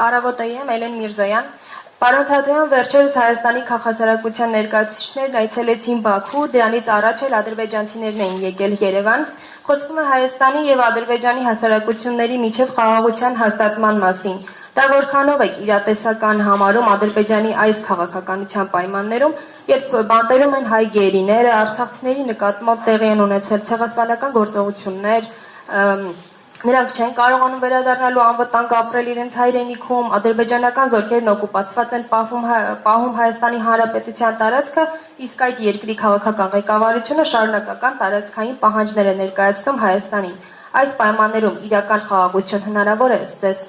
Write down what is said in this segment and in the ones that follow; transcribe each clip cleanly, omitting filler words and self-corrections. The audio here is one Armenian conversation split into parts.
Առավոտայեմ Էլեն Միրզոյան։ Պարոն Թադեյան, վերջերս Հայաստանի քաղաքասարակության ներկայացուցիչներն այցելեցին Բաքու, դրանից առաջ էլ ադրբեջանցիներն էին եկել Երևան։ Խոսվում է Հայաստանի եւ Ադրբեջանի հասարակությունների միջև խաղաղության հաստատման մասին։ Դա որքանով է իրատեսական համարում Ադրբեջանի այս քաղաքականության պայմաններում, երբ բանտերում են հայ գերիները, արցախցիների նկատմամբ տեղի են ունեցել ցեղասպանական գործողություններ, նրանք չեն կարողանում վերադառնալու անվտանգ ապրել իրենց հայրենիքում, ադրբեջանական զորքերն օկուպացված են պահում Հայաստանի Հանրապետության տարածքը, իսկ այդ երկրի քաղաքական ղեկավարությունը շարունակական տարածքային պահանջներ է ներկայացնում Հայաստանին։ Այս պայմաններում իրական խաղաղություն հնարավոր է ըստ ձեզ։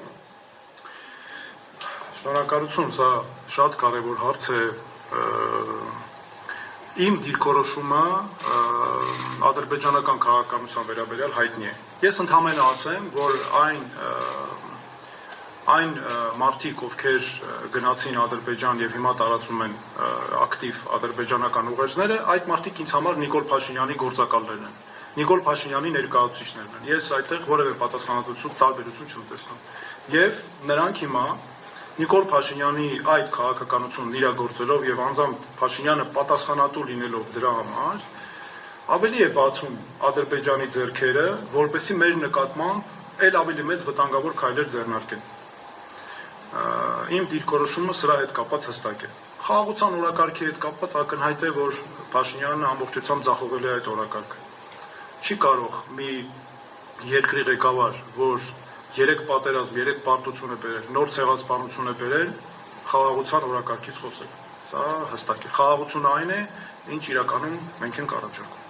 Շնորհակալություն, սա շատ կարևոր հարց է։ Իմ դիրքորոշումը ադրբեջանական քաղաքականության վերաբերյալ հայտնի է։ Ես ընդհանրապես ասեմ, որ այն մարդիկ, ովքեր գնացին Ադրբեջան եւ հիմա տարածում են ակտիվ ադրբեջանական ուղերձները, այդ մարդիկ ինձ համար Նիկոլ Փաշինյանի գործակալներն են, Նիկոլ Փաշինյանի ներկայացուցիչներն են։ Ես այդտեղ որևէ պատասխանատվություն տարբերություն չեմ տեսնում։ Եվ նրանք հիմա Նիկոլ Փաշինյանի այդ քաղաքականությունն իրագործելով եւ անձամբ Փաշինյանը պատասխանատու լինելով դրա համար ավելի է բացում Ադրբեջանի ձեռքերը, որպեսզի մեր նկատմամբ էլ ավելի մեծ վտանգավոր քայլեր ձեռնարկեն։ Իմ դիրքորոշումը սրա հետ կապված հստակ է։ Խաղաղության օրակարգի հետ կապված ակնհայտ է, որ Փաշինյանը ամբողջությամբ ձախողել է այդ օրակարգը։ Չի կարող մի երկրի ղեկավար, որ 3 պատերազմ, 3 պարտություն է բերել, նոր ցեղասպանություն է բերել, խաղաղության օրակարգից խոսել։ Սա հստակ է։ Խաղաղությունը այն է, ինչ իրականում մենք ենք առաջարկում։